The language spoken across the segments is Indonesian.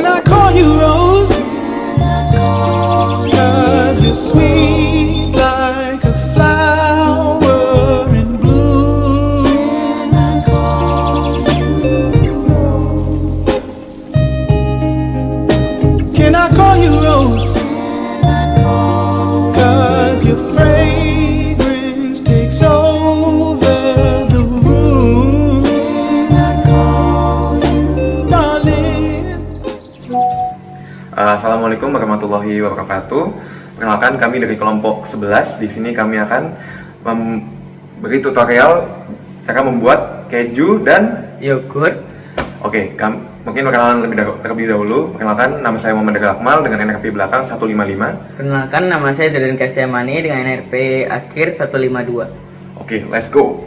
Can I call you Rose? 'Cause you're sweet like a flower in bloom. Can I call you Rose? 'Cause your fragrance takes over the room. Darling. Assalamualaikum warahmatullahi wabarakatuh. Perkenalkan, kami dari kelompok 11. Di sini kami akan memberi tutorial cara membuat keju dan yogurt. Oke, mungkin perkenalan terlebih dahulu. Perkenalkan, nama saya Muhammad Akmal dengan NRP belakang 155. Perkenalkan, nama saya Zaidan Kasyamani dengan NRP akhir 152. Oke, let's go.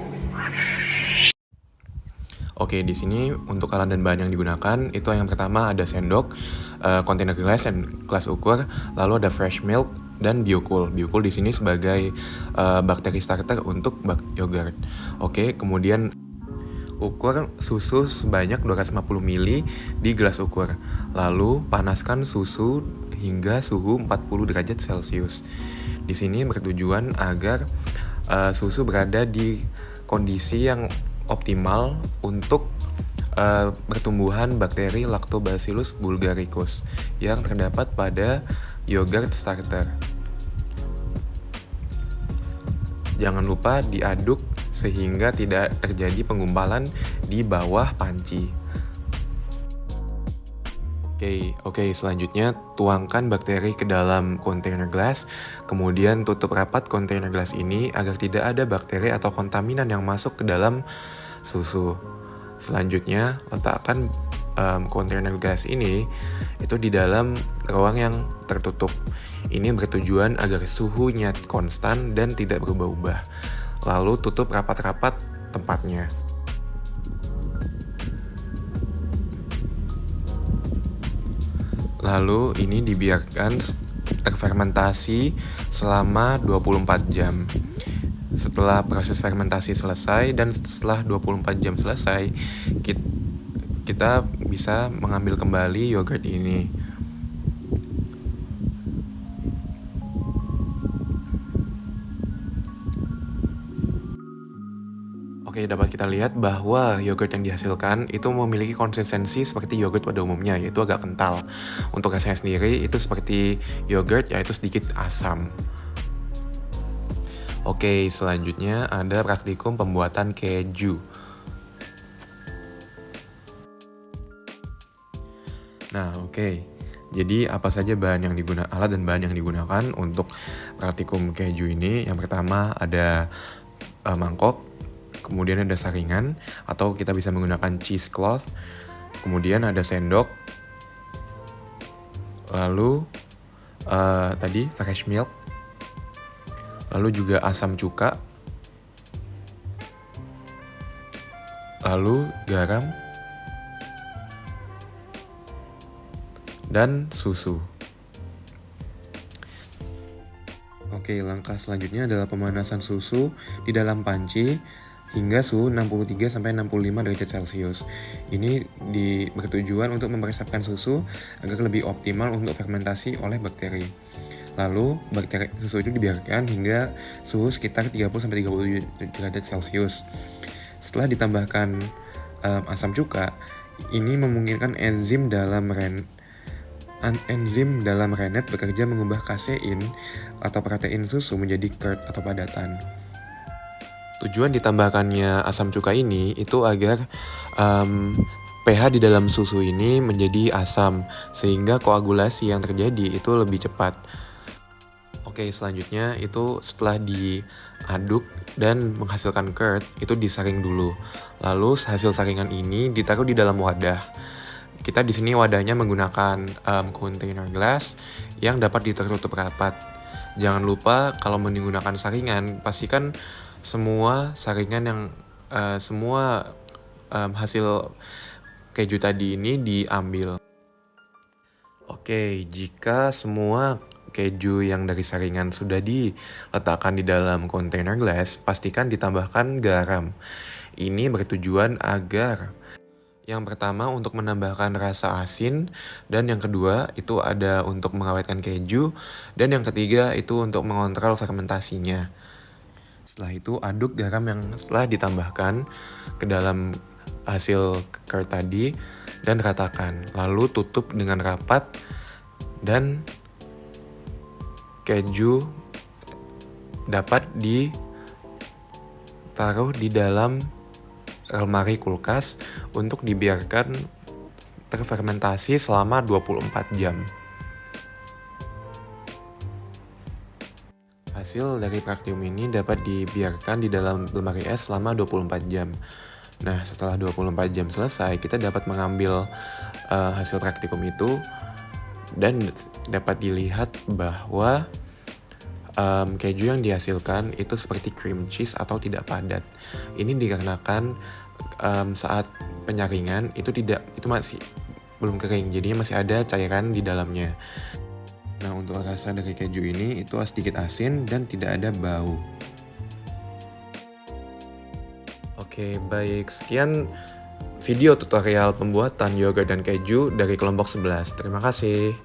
Oke, di sini untuk alat dan bahan yang digunakan itu yang pertama ada sendok, kontainer gelas dan gelas ukur, lalu ada fresh milk dan Biocool. Biocool di sini sebagai bakteri starter untuk yogurt. Oke, kemudian ukur susu sebanyak 250 ml di gelas ukur. Lalu panaskan susu hingga suhu 40 derajat Celcius. Di sini bertujuan agar susu berada di kondisi yang optimal untuk pertumbuhan bakteri Lactobacillus bulgaricus yang terdapat pada yogurt starter. Jangan lupa diaduk sehingga tidak terjadi penggumpalan di bawah panci. Oke, selanjutnya tuangkan bakteri ke dalam kontainer gelas, kemudian tutup rapat kontainer gelas ini agar tidak ada bakteri atau kontaminan yang masuk ke dalam susu. Selanjutnya, letakkan kontainer gelas ini itu di dalam ruang yang tertutup. Ini bertujuan agar suhunya konstan dan tidak berubah-ubah. Lalu tutup rapat-rapat tempatnya. Lalu ini dibiarkan terfermentasi selama 24 jam. Setelah proses fermentasi selesai dan setelah 24 jam selesai, kita bisa mengambil kembali yogurt ini. Oke, dapat kita lihat bahwa yogurt yang dihasilkan itu memiliki konsistensi seperti yogurt pada umumnya, yaitu agak kental. Untuk rasanya sendiri itu seperti yogurt, yaitu sedikit asam. Oke, selanjutnya ada praktikum pembuatan keju. Nah, oke. Jadi apa saja alat dan bahan yang digunakan untuk praktikum keju ini? Yang pertama ada mangkok. Kemudian ada saringan atau kita bisa menggunakan cheesecloth. Kemudian ada sendok. Lalu tadi fresh milk. Lalu juga asam cuka. Lalu garam. Dan susu. Oke, langkah selanjutnya adalah pemanasan susu di dalam panci hingga suhu 63-65 derajat Celcius. Ini bertujuan untuk mempersiapkan susu agar lebih optimal untuk fermentasi oleh bakteri. Lalu susu itu dibiarkan hingga suhu sekitar 30-37 derajat Celcius. Setelah ditambahkan asam cuka, ini memungkinkan enzim dalam rennet bekerja mengubah kasein atau protein susu menjadi curd atau padatan. Tujuan ditambahkannya asam cuka ini itu agar pH di dalam susu ini menjadi asam sehingga koagulasi yang terjadi itu lebih cepat. Oke, selanjutnya itu setelah diaduk dan menghasilkan curd itu disaring dulu. Lalu hasil saringan ini ditaruh di dalam wadah. Kita di sini wadahnya menggunakan kontainer gelas yang dapat ditutup rapat. Jangan lupa kalau menggunakan saringan, pastikan semua hasil keju tadi ini diambil. Oke, jika semua keju yang dari saringan sudah diletakkan di dalam kontainer gelas, pastikan ditambahkan garam. Ini bertujuan agar Yang pertama untuk menambahkan rasa asin, dan yang kedua itu ada untuk mengawetkan keju, dan yang ketiga itu untuk mengontrol fermentasinya. Setelah itu aduk garam yang setelah ditambahkan ke dalam hasil curd tadi dan ratakan. Lalu tutup dengan rapat dan keju dapat ditaruh di dalam lemari kulkas untuk dibiarkan terfermentasi selama 24 jam. Hasil dari Praktium ini dapat dibiarkan di dalam lemari es selama 24 jam. Nah, setelah 24 jam selesai, kita dapat mengambil hasil praktikum itu dan dapat dilihat bahwa keju yang dihasilkan itu seperti cream cheese atau tidak padat. Ini dikarenakan saat penyaringan itu masih belum kering, jadinya masih ada cairan di dalamnya. Nah, untuk rasa dari keju ini itu sedikit asin dan tidak ada bau. Oke, baik. Sekian video tutorial pembuatan yogurt dan keju dari kelompok 11. Terima kasih.